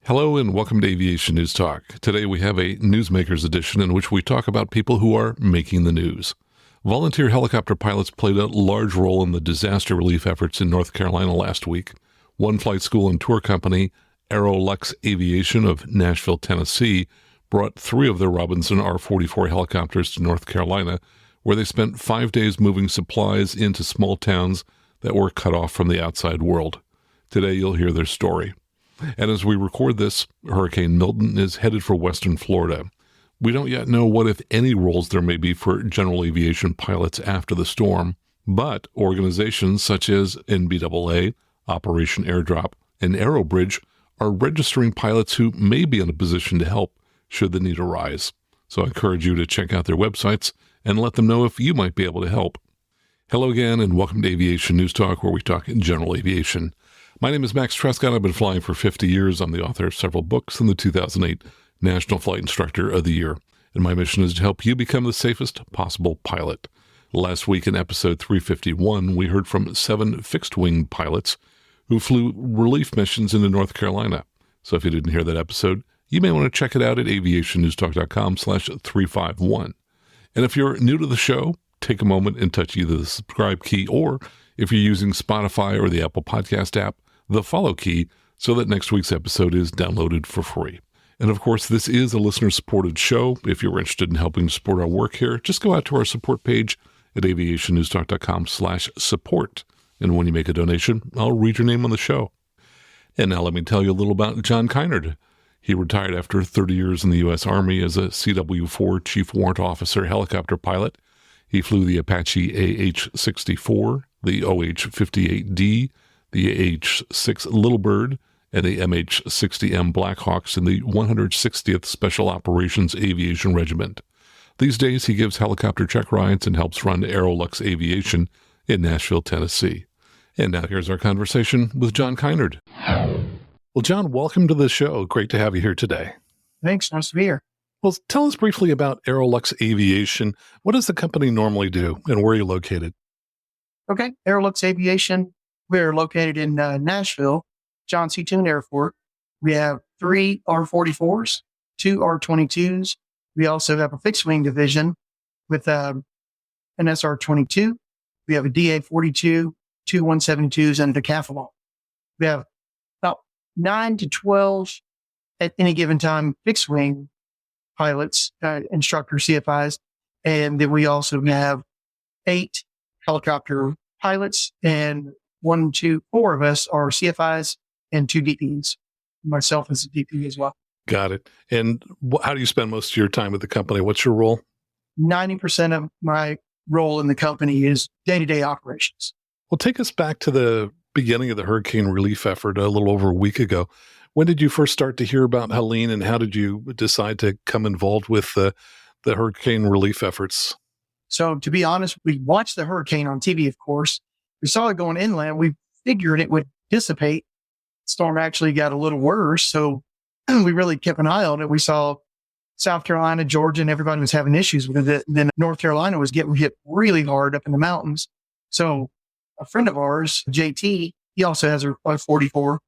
Hello and welcome to Aviation News Talk. Today we have a Newsmakers edition in which we talk about people who are making the news. Volunteer helicopter pilots played a large role in the disaster relief efforts in North Carolina last week. One flight school and tour company, AeroLuxe Aviation of Nashville, Tennessee, brought 3 of their Robinson R44 helicopters to North Carolina, where they spent 5 days moving supplies into small towns that were cut off from the outside world. Today you'll hear their story. And as we record this, Hurricane Milton is headed for western Florida. We don't yet know what, if any, roles there may be for general aviation pilots after the storm, but organizations such as NBAA, Operation Airdrop, and AeroBridge are registering pilots who may be in a position to help should the need arise. So I encourage you to check out their websites and let them know if you might be able to help. Hello again, and welcome to Aviation News Talk, where we talk in general aviation. My name is Max Trescott. I've been flying for 50 years. I'm the author of several books and the 2008 National Flight Instructor of the Year. And my mission is to help you become the safest possible pilot. Last week in episode 351, we heard from 7 fixed-wing pilots who flew relief missions into North Carolina. So if you didn't hear that episode, you may want to check it out at aviationnewstalk.com/351. And if you're new to the show, take a moment and touch either the subscribe key or, if you're using Spotify or the Apple Podcast app, the follow key so that next week's episode is downloaded for free. And of course, this is a listener-supported show. If you're interested in helping support our work here, just go out to our support page at aviationnewstalk.com/support. And when you make a donation, I'll read your name on the show. And now let me tell you a little about John Kinard. He retired after 30 years in the U.S. Army as a CW-4 Chief Warrant Officer helicopter pilot. He flew the Apache AH-64, the OH-58D, the AH-6 Little Bird, and the MH-60M Blackhawks in the 160th Special Operations Aviation Regiment. These days, he gives helicopter check rides and helps run AeroLux Aviation in Nashville, Tennessee. And now here's our conversation with John Kinard. Well, John, welcome to the show. Great to have you here today. Thanks. Nice to be here. Well, tell us briefly about AeroLux Aviation. What does the company normally do, and where are you located? Okay. AeroLux Aviation. We're located in Nashville, John C. Toon Airport. We have 3 R44s, 2 R22s. We also have a fixed-wing division with an SR-22. We have a DA-42, 2 172s, and a decathlon. We have about 9 to 12 at any given time fixed-wing pilots, instructors, CFIs. And then we also have 8 helicopter pilots, and 4 of us are CFIs and 2 DPs. Myself as a DP as well. Got it. And how do you spend most of your time with the company? What's your role? 90% of my role in the company is day-to-day operations. Well, take us back to the beginning of the hurricane relief effort a little over a week ago. When did you first start to hear about Helene, and how did you decide to come involved with the hurricane relief efforts? So to be honest, we watched the hurricane on TV, of course. We saw it going inland. We figured it would dissipate. The storm actually got a little worse, so we really kept an eye on it. We saw South Carolina, Georgia, and everybody was having issues with it. And then North Carolina was getting hit really hard up in the mountains. So a friend of ours, JT, he also has a 44.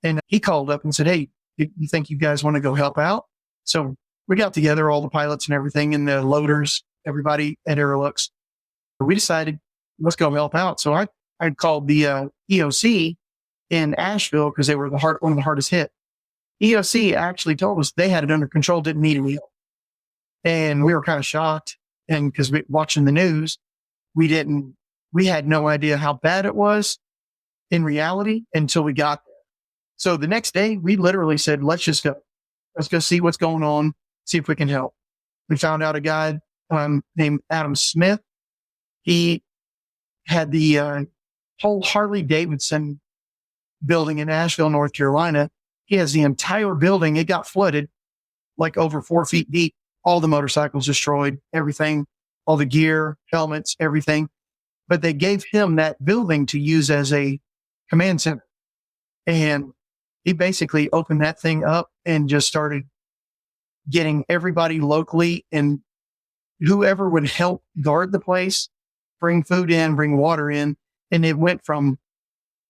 And he called up and said, "Hey, you think you guys want to go help out?" So we got together, all the pilots and everything, and the loaders, everybody at AeroLux. We decided, let's go help out. So I called the EOC in Asheville because they were one of the hardest hit. EOC actually told us they had it under control, didn't need any help. And we were kind of shocked. And because watching the news, we had no idea how bad it was in reality until we got there. So the next day, we literally said, let's just go. Let's go see what's going on, see if we can help. We found out a guy named Adam Smith. He had the whole Harley-Davidson building in Asheville, North Carolina. He has the entire building. It got flooded like over 4 feet deep. All the motorcycles destroyed, everything, all the gear, helmets, everything. But they gave him that building to use as a command center. And he basically opened that thing up and just started getting everybody locally and whoever would help guard the place, bring food in, bring water in. And it went from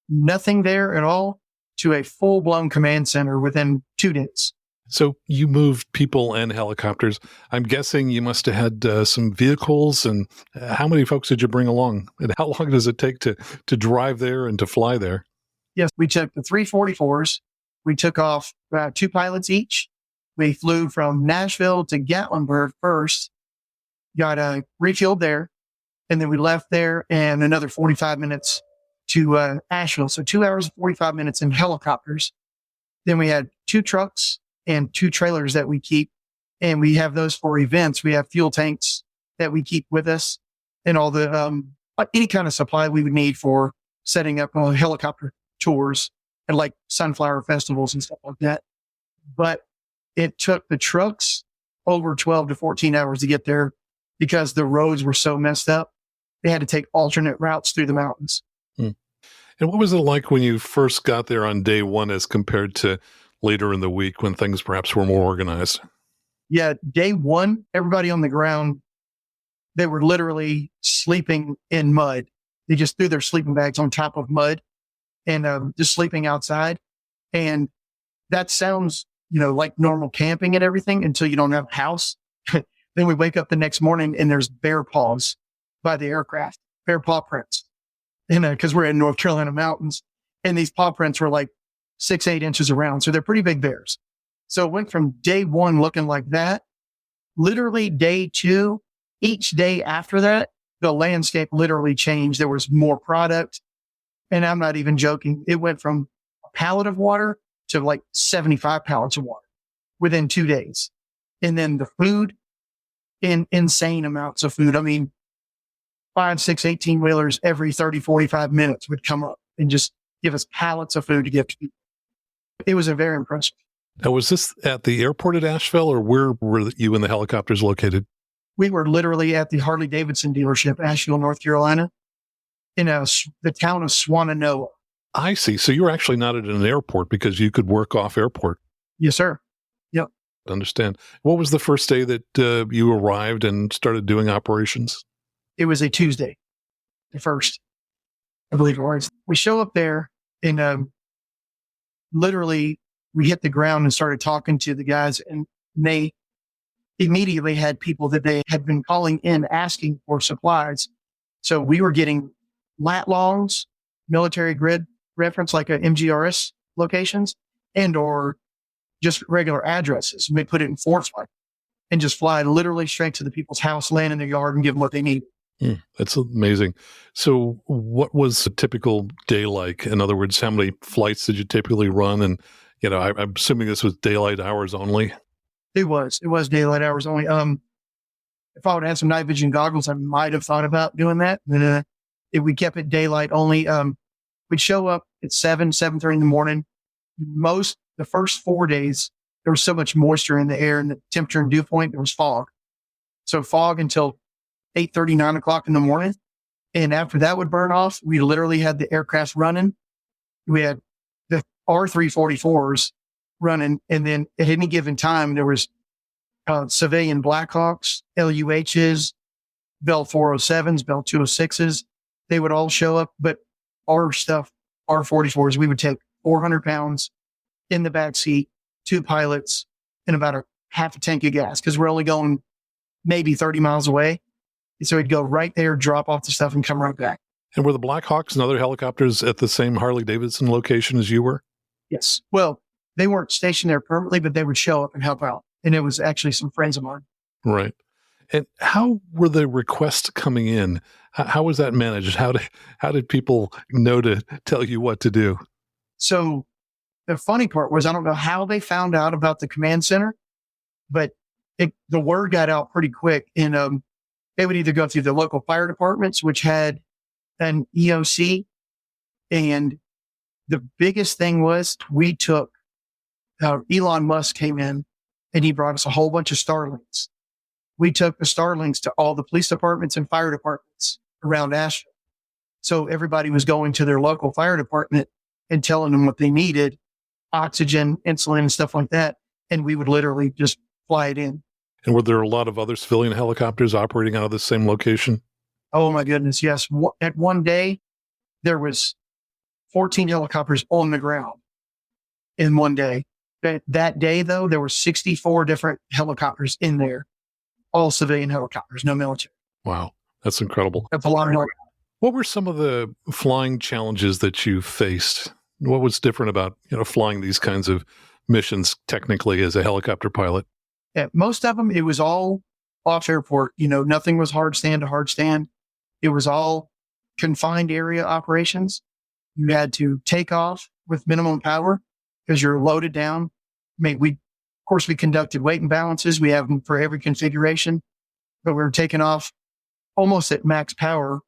nothing there at all to a full-blown command center within 2 days. So you moved people and helicopters. I'm guessing you must have had some vehicles. And how many folks did you bring along? And how long does it take to drive there and to fly there? Yes, we took the 344s. We took off 2 pilots each. We flew from Nashville to Gatlinburg first, got refueled there, and then we left there and another 45 minutes to Asheville. So 2 hours and 45 minutes in helicopters. Then we had 2 trucks and 2 trailers that we keep, and we have those for events. We have fuel tanks that we keep with us and all the any kind of supply we would need for setting up helicopter tours and like sunflower festivals and stuff like that. But it took the trucks over 12 to 14 hours to get there because the roads were so messed up. They had to take alternate routes through the mountains. And what was it like when you first got there on day one as compared to later in the week when things perhaps were more organized? Yeah, day one, everybody on the ground, they were literally sleeping in mud. They just threw their sleeping bags on top of mud and just sleeping outside. And that sounds, like normal camping and everything until you don't have a house. Then we wake up the next morning and there's bear paws by the aircraft, bear paw prints. And because we're in North Carolina mountains, and these paw prints were like 6-8 inches around. So they're pretty big bears. So it went from day one looking like that. Literally day 2, each day after that, the landscape literally changed. There was more product. And I'm not even joking. It went from a pallet of water to like 75 pallets of water within 2 days. And then the food, insane amounts of food. I mean, 5, 6, 18-wheelers every 30, 45 minutes would come up and just give us pallets of food to give to people. It was a very impressive. Now, was this at the airport at Asheville, or where were you and the helicopters located? We were literally at the Harley-Davidson dealership, Asheville, North Carolina, in the town of Swannanoa. I see. So you were actually not at an airport because you could work off airport. Yes, sir. Yep. Understand. What was the first day that you arrived and started doing operations? It was a Tuesday, the first, I believe it was. We show up there and literally we hit the ground and started talking to the guys, and they immediately had people that they had been calling in asking for supplies. So we were getting lat longs, military grid reference, like a MGRS locations, and or just regular addresses. And we put it in force line and just fly literally straight to the people's house, land in their yard, and give them what they need. That's amazing. So what was a typical day like? In other words, how many flights did you typically run? And, I'm assuming this was daylight hours only. It was daylight hours only. If I would have some night vision goggles, I might have thought about doing that. But if we kept it daylight only, we'd show up at 7:30 in the morning. The first 4 days, there was so much moisture in the air and the temperature and dew point, there was fog. So fog until 8:30, 9 o'clock in the morning. And after that would burn off, we literally had the aircraft running. We had the R44s running. And then at any given time, there was civilian Blackhawks, LUHs, Bell 407s, Bell 206s. They would all show up. But our stuff, R44s, we would take 400 pounds in the back seat, 2 pilots, and about a half a tank of gas because we're only going maybe 30 miles away. So we'd go right there, drop off the stuff, and come right back. And were the Blackhawks and other helicopters at the same Harley-Davidson location as you were? Yes. Well, they weren't stationed there permanently, but they would show up and help out. And it was actually some friends of mine. Right. And how were the requests coming in? How was that managed? How did people know to tell you what to do? So the funny part was, I don't know how they found out about the command center, but the word got out pretty quick. And they would either go through the local fire departments, which had an EOC. And the biggest thing was we took, Elon Musk came in and he brought us a whole bunch of Starlinks. We took the Starlinks to all the police departments and fire departments around Asheville. So everybody was going to their local fire department and telling them what they needed, oxygen, insulin, and stuff like that. And we would literally just fly it in. And were there a lot of other civilian helicopters operating out of the same location? Oh my goodness. Yes. At one day, there was 14 helicopters on the ground. in one day. That day, though, there were 64 different helicopters in there, all civilian helicopters, no military. Wow. That's incredible. That's a lot of noise. What were some of the flying challenges that you faced? What was different about, flying these kinds of missions technically as a helicopter pilot? Yeah, most of them, it was all off airport. Nothing was hard stand to hard stand. It was all confined area operations. You had to take off with minimum power because you're loaded down. Of course, we conducted weight and balances. We have them for every configuration, but we were taking off almost at max power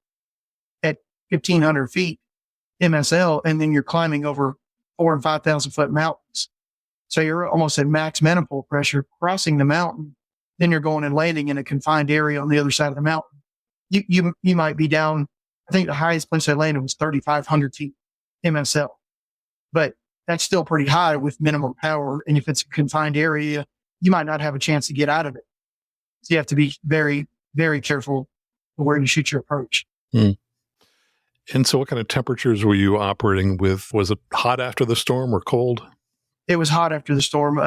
at 1,500 feet MSL, and then you're climbing over 4,000 and 5,000 foot mountains. So you're almost at max manifold pressure crossing the mountain. Then you're going and landing in a confined area on the other side of the mountain. You might be down. I think the highest place I landed was 3,500 feet MSL, but that's still pretty high with minimum power. And if it's a confined area, you might not have a chance to get out of it. So you have to be very, very careful where you shoot your approach. Hmm. And so what kind of temperatures were you operating with? Was it hot after the storm or cold? It was hot after the storm.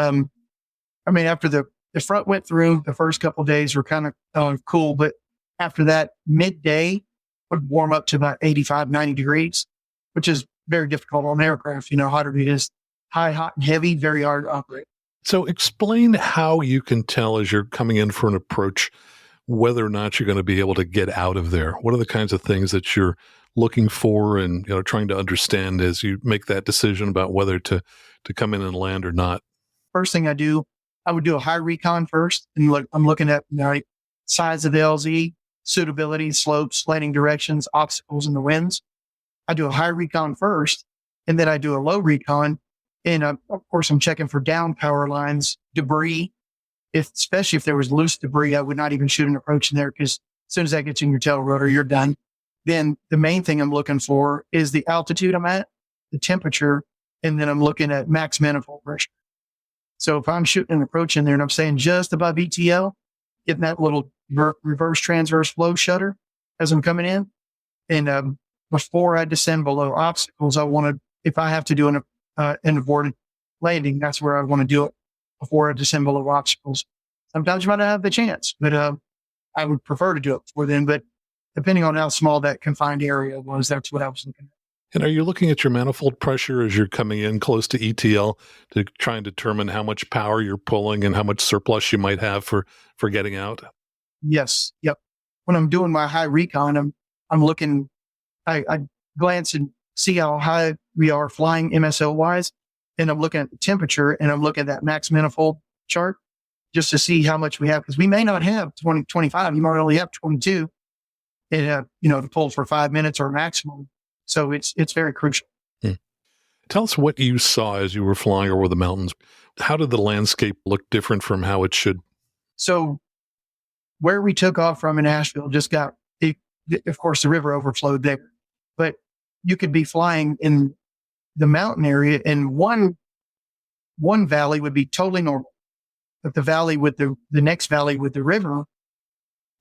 After the front went through, the first couple of days were kind of cool, but after that, midday would warm up to about 85, 90 degrees, which is very difficult on aircraft. Hotter it is high, hot, and heavy, very hard to operate. So explain how you can tell as you're coming in for an approach whether or not you're going to be able to get out of there. What are the kinds of things that you're looking for and trying to understand as you make that decision about whether to come in and land or not? First thing I would do a high recon first, and I'm looking at size of the LZ, suitability, slopes, landing directions, obstacles, and the winds. I do a high recon first, and then I do a low recon. And of course, I'm checking for down power lines, debris. Especially if there was loose debris, I would not even shoot an approach in there because as soon as that gets in your tail rotor, you're done. Then the main thing I'm looking for is the altitude I'm at, the temperature, and then I'm looking at max manifold pressure. So if I'm shooting an approach in there and I'm saying just above ETL, getting that little reverse transverse flow shutter as I'm coming in. And before I descend below obstacles, if I have to do an aborted landing, that's where I want to do it before I descend below obstacles. Sometimes you might not have the chance, but I would prefer to do it before then. But depending on how small that confined area was, that's what I was looking at. And are you looking at your manifold pressure as you're coming in close to ETL to try and determine how much power you're pulling and how much surplus you might have for getting out? Yes. Yep. When I'm doing my high recon, I'm looking, I glance and see how high we are flying MSL wise. And I'm looking at the temperature and I'm looking at that max manifold chart just to see how much we have. Because we may not have 20, 25. You might only have 22 and, to pull for 5 minutes or maximum. So it's very crucial. Tell us what you saw as you were flying over the mountains. How did the landscape look different from how it should? So where we took off from in Asheville of course, the river overflowed there, but you could be flying in the mountain area and one valley would be totally normal. But the valley with the next valley with the river,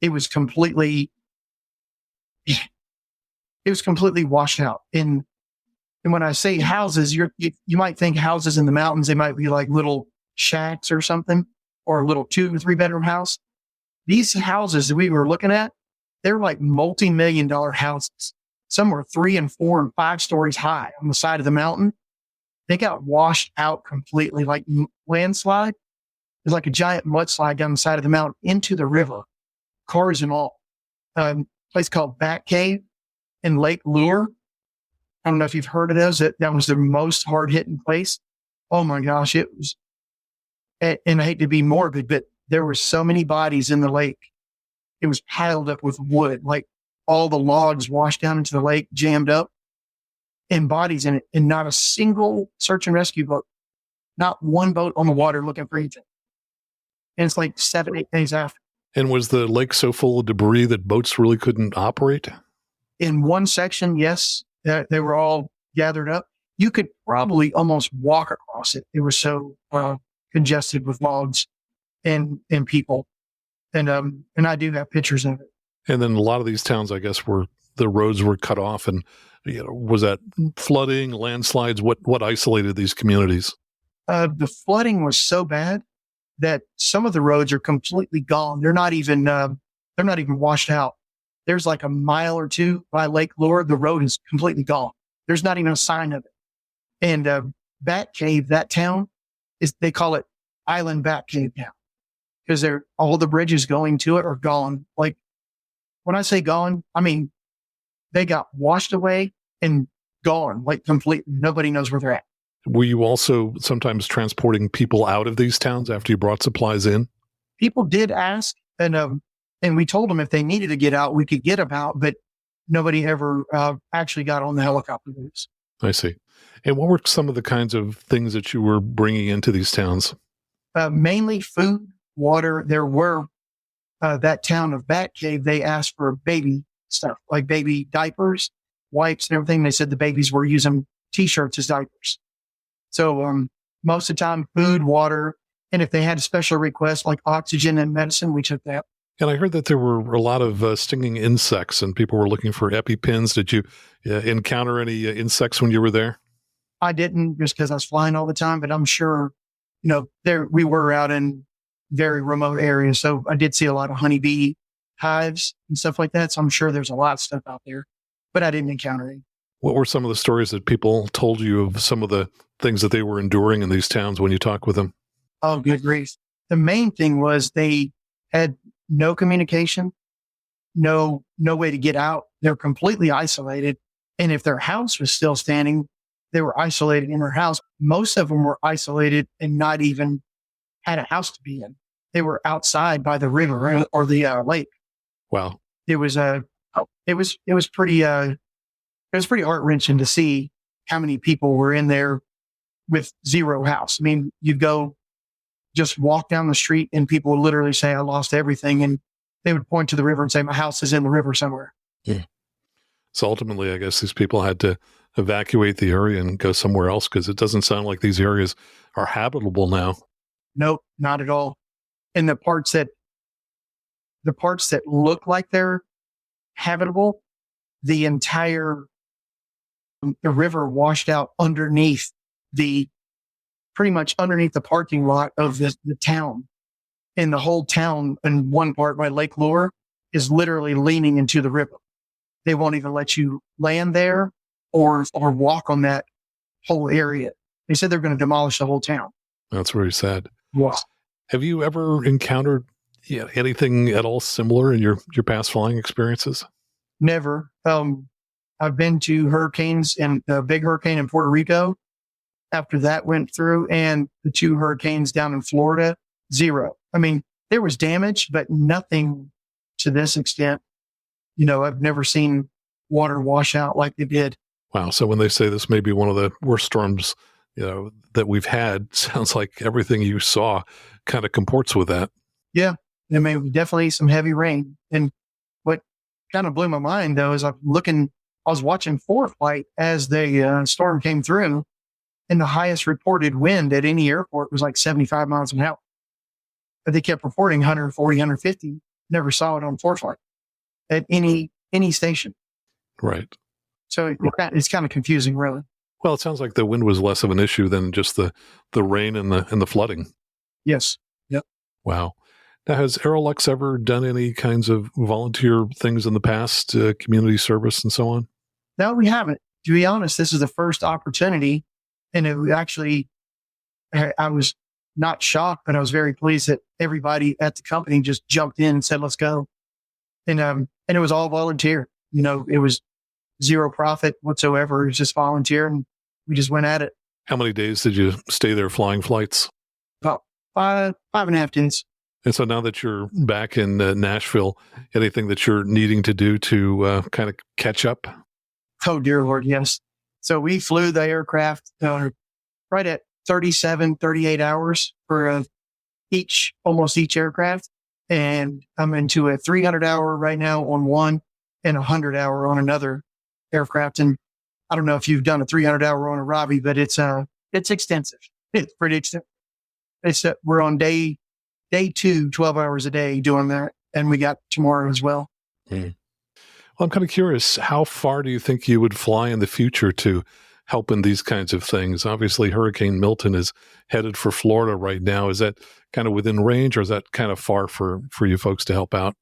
it was completely washed out. And when I say houses, you might think houses in the mountains, they might be like little shacks or something, or a little 2 or 3 bedroom house. These houses that we were looking at, they're like multi-million-dollar houses. Some were 3 and 4 and 5 stories high on the side of the mountain. They got washed out completely, like landslide. There's like a giant mudslide down the side of the mountain into the river, cars and all. Place called Bat Cave in Lake Lure. I don't know if you've heard of those. That was the most hard-hitting place. Oh my gosh, it was. And I hate to be morbid, but there were so many bodies in the lake. It was piled up with wood, like all the logs washed down into the lake, jammed up, and bodies in it, and not a single search and rescue boat, not one boat on the water looking for anything. And it's like 7, 8 days after. And was the lake so full of debris that boats really couldn't operate? In one section, yes, they were all gathered up. You could probably almost walk across it. It was so congested with logs and people. And I do have pictures of it. And then a lot of these towns, I guess, the roads were cut off. And was that flooding, landslides? What isolated these communities? The flooding was so bad that some of the roads are completely gone. They're not even washed out. There's like a mile or two by Lake Lure. The road is completely gone. There's not even a sign of it. And Bat Cave, that town, they call it Island Bat Cave now because all the bridges going to it are gone. Like when I say gone, I mean they got washed away and gone, like completely. Nobody knows where they're at. Were you also sometimes transporting people out of these towns after you brought supplies in? People did ask, and we told them if they needed to get out, we could get them out, but nobody ever actually got on the helicopter routes. I see. And what were some of the kinds of things that you were bringing into these towns? Mainly food, water. There were that town of Bat Cave, they asked for baby stuff, like baby diapers, wipes, and everything. They said the babies were using T-shirts as diapers. So most of the time, food, water, and if they had a special request like oxygen and medicine, we took that. And I heard that there were a lot of stinging insects and people were looking for EpiPens. Did you encounter any insects when you were there? I didn't, just because I was flying all the time, but I'm sure, we were out in very remote areas. So I did see a lot of honeybee hives and stuff like that. So I'm sure there's a lot of stuff out there, but I didn't encounter any. What were some of the stories that people told you of some of the things that they were enduring in these towns when you talked with them? Oh, good grief. The main thing was they had no communication, no way to get out. They're completely isolated. And if their house was still standing, they were isolated in their house. Most of them were isolated and not even had a house to be in. They were outside by the river or the lake. Wow. It was pretty heart-wrenching to see how many people were in there with zero house. I mean, you'd go just walk down the street and people would literally say, I lost everything. And they would point to the river and say, my house is in the river somewhere. Yeah. So ultimately, I guess these people had to evacuate the area and go somewhere else because it doesn't sound like these areas are habitable now. Nope, not at all. And the parts that look like they're habitable, the river washed out pretty much underneath the parking lot of the town. And the whole town, in one part by Lake Lure, is literally leaning into the river. They won't even let you land there or walk on that whole area. They said they're going to demolish the whole town. That's very sad. Wow. Have you ever encountered anything at all similar in your past flying experiences? Never. I've been to hurricanes, and the big hurricane in Puerto Rico after that went through, and the 2 hurricanes down in Florida, zero. I mean, there was damage, but nothing to this extent. I've never seen water wash out like they did. Wow. So when they say this may be one of the worst storms, that we've had, sounds like everything you saw kind of comports with that. Yeah. I mean, definitely some heavy rain. And what kind of blew my mind though, is I was watching ForeFlight as the storm came through, and the highest reported wind at any airport was like 75 miles an hour. But they kept reporting 140, 150. Never saw it on ForeFlight at any station. Right. So it's kind of confusing, really. Well, it sounds like the wind was less of an issue than just the rain and the flooding. Yes. Yep. Wow. Now, has AeroLux ever done any kinds of volunteer things in the past, community service and so on? No, we haven't. To be honest, this is the first opportunity. And it actually, I was not shocked, but I was very pleased that everybody at the company just jumped in and said, let's go. And it was all volunteer. It was zero profit whatsoever. It was just volunteer, and we just went at it. How many days did you stay there flying flights? About 5.5 days. And so now that you're back in Nashville, anything that you're needing to do to kind of catch up? Oh, dear Lord, yes. So we flew the aircraft right at 38 hours for almost each aircraft. And I'm into a 300-hour right now on one and 100-hour on another aircraft. And I don't know if you've done a 300-hour on a Robbie, but it's extensive. It's pretty extensive. We're on day 2, 12 hours a day doing that. And we got tomorrow as well. Well, I'm kind of curious, how far do you think you would fly in the future to help in these kinds of things? Obviously, Hurricane Milton is headed for Florida right now. Is that kind of within range, or is that kind of far for you folks to help out?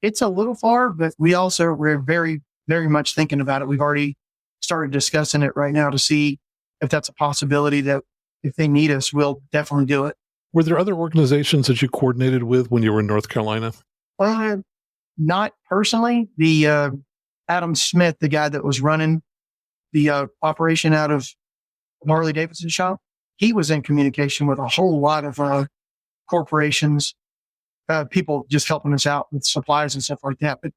It's a little far, but we're very, very much thinking about it. We've already started discussing it right now to see if that's a possibility, that if they need us, we'll definitely do it. Were there other organizations that you coordinated with when you were in North Carolina? Not personally. The Adam Smith, the guy that was running the operation out of Harley-Davidson shop, he was in communication with a whole lot of corporations, people just helping us out with supplies and stuff like that. But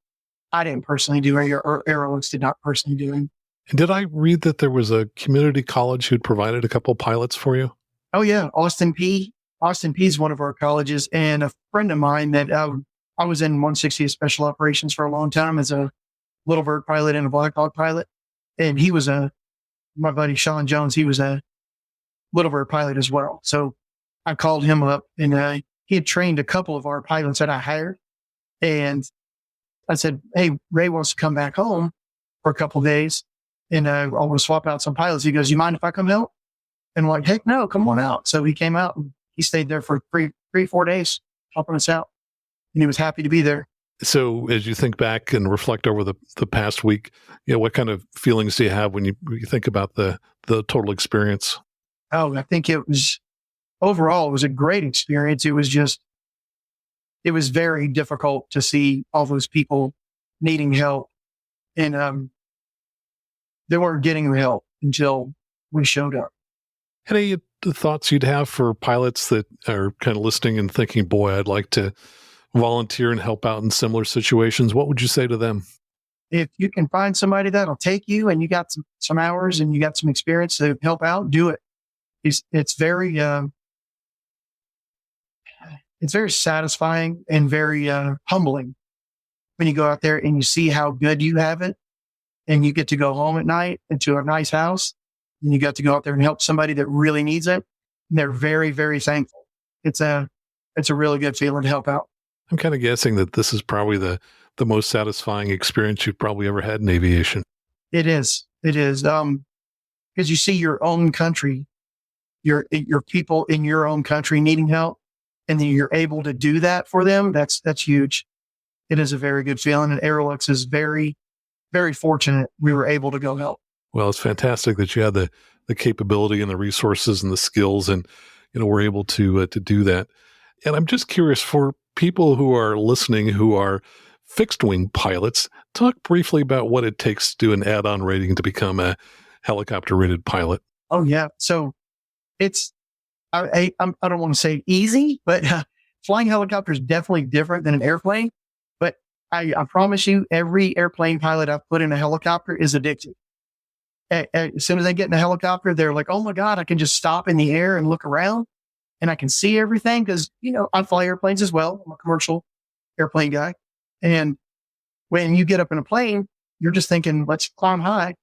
I didn't personally do any, or AeroLux did not personally do any. And did I read that there was a community college who'd provided a couple pilots for you? Oh, yeah. Austin P is one of our colleges, and a friend of mine that I was in 160th Special Operations for a long time as a Little Bird pilot and a Black Hawk pilot. And he was my buddy Sean Jones, he was a Little Bird pilot as well. So I called him up, and he had trained a couple of our pilots that I hired. And I said, hey, Ray wants to come back home for a couple of days, and I want to swap out some pilots. He goes, you mind if I come help? And I'm like, heck no, come on out. So he came out, and he stayed there for 4 days, helping us out. And he was happy to be there. So as you think back and reflect over the past week, what kind of feelings do you have when you think about the total experience? Oh, I think overall, it was a great experience. It was very difficult to see all those people needing help, and they weren't getting the help until we showed up. Any thoughts you'd have for pilots that are kind of listening and thinking, boy, I'd like to volunteer and help out in similar situations? What would you say to them? If you can find somebody that'll take you, and you got some hours and you got some experience to help out, do it. It's very satisfying and very humbling when you go out there and you see how good you have it, and you get to go home at night into a nice house, and you got to go out there and help somebody that really needs it. And they're very, very thankful. It's a really good feeling to help out. I'm kind of guessing that this is probably the most satisfying experience you've probably ever had in aviation. It is. Because you see your own country, your people in your own country needing help, and then you're able to do that for them. That's huge. It is a very good feeling, and AeroLux is very, very fortunate we were able to go help. Well, it's fantastic that you had the capability and the resources and the skills, and we're able to do that. And I'm just curious, for people who are listening who are fixed wing pilots, talk briefly about what it takes to do an add-on rating to become a helicopter rated pilot. Oh yeah. So it's, I don't want to say easy, but flying helicopter is definitely different than an airplane. But I promise you, every airplane pilot I've put in a helicopter is addicted. As soon as they get in a helicopter, they're like, oh my God, I can just stop in the air and look around, and I can see everything. Cause I fly airplanes as well. I'm a commercial airplane guy. And when you get up in a plane, you're just thinking, let's climb high,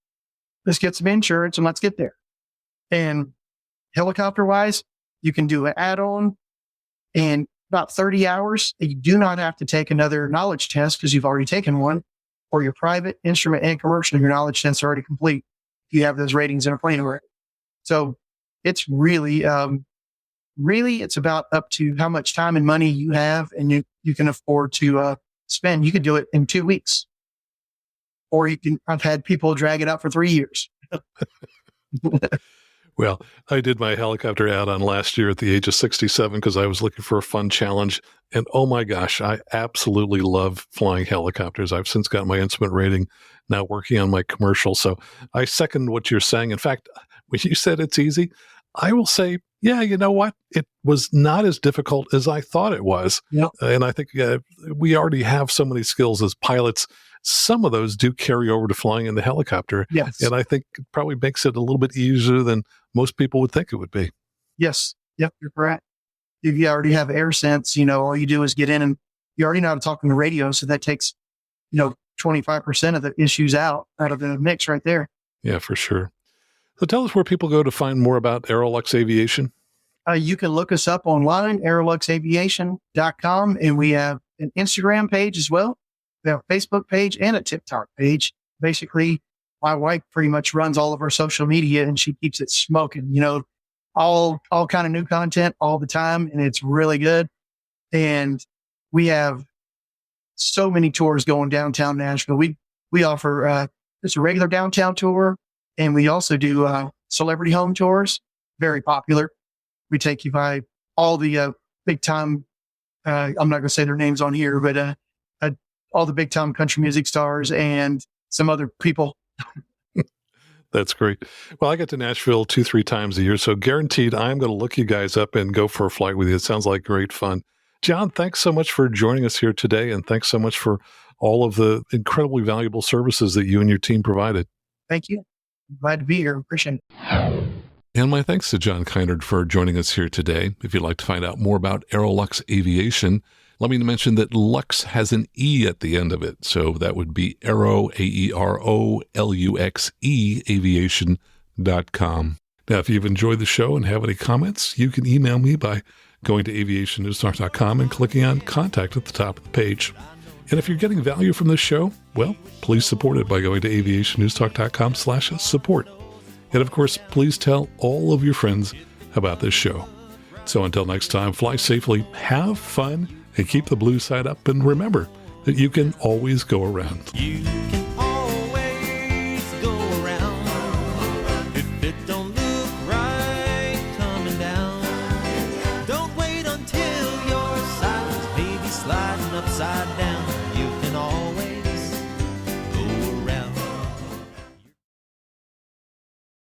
let's get some insurance, and let's get there. And helicopter wise, you can do an add-on in about 30 hours. You do not have to take another knowledge test because you've already taken one. For your private, instrument, and commercial, your knowledge tests are already complete. You have those ratings in a plane already. So it's really, it's about up to how much time and money you have and you can afford to spend. You could do it in 2 weeks, or I've had people drag it out for 3 years. Well, I did my helicopter add-on last year at the age of 67 because I was looking for a fun challenge. And oh my gosh, I absolutely love flying helicopters. I've since got my instrument rating, now working on my commercial. So I second what you're saying. In fact, when you said it's easy, I will say, yeah, you know what? It was not as difficult as I thought it was. Yep. And I think we already have so many skills as pilots. Some of those do carry over to flying in the helicopter. Yes. And I think it probably makes it a little bit easier than most people would think it would be. Yes. Yep. You're correct. If you already have air sense, all you do is get in, and you already know how to talk on the radio. So that takes, 25% of the issues out of the mix right there. Yeah, for sure. So tell us where people go to find more about AeroLux Aviation. You can look us up online, AeroLuxAviation.com, and we have an Instagram page as well. We have a Facebook page and a TikTok page. Basically, my wife pretty much runs all of our social media and she keeps it smoking, all kind of new content all the time. And it's really good. And we have so many tours going downtown Nashville. We offer just a regular downtown tour, and we also do celebrity home tours. Very popular. We take you by all the big time. I'm not going to say their names on here, but all the big time country music stars and some other people. That's great. Well, I get to Nashville 2-3 times a year, so guaranteed I'm going to look you guys up and go for a flight with you. It sounds like great fun. John, thanks so much for joining us here today, and thanks so much for all of the incredibly valuable services that you and your team provided. Thank you. I'm glad to be here. Appreciate it. And my thanks to John Kinard for joining us here today. If you'd like to find out more about AeroLux Aviation, let me mention that Lux has an E at the end of it. So that would be Aero, AeroLuxe, aviation.com. Now, if you've enjoyed the show and have any comments, you can email me by going to aviationnewstalk.com and clicking on Contact at the top of the page. And if you're getting value from this show, well, please support it by going to aviationnewstalk.com/support. And of course, please tell all of your friends about this show. So until next time, fly safely, have fun, and keep the blue side up. And remember that you can always go around. You can always go around. If it don't look right coming down, don't wait until your side's maybe sliding upside down.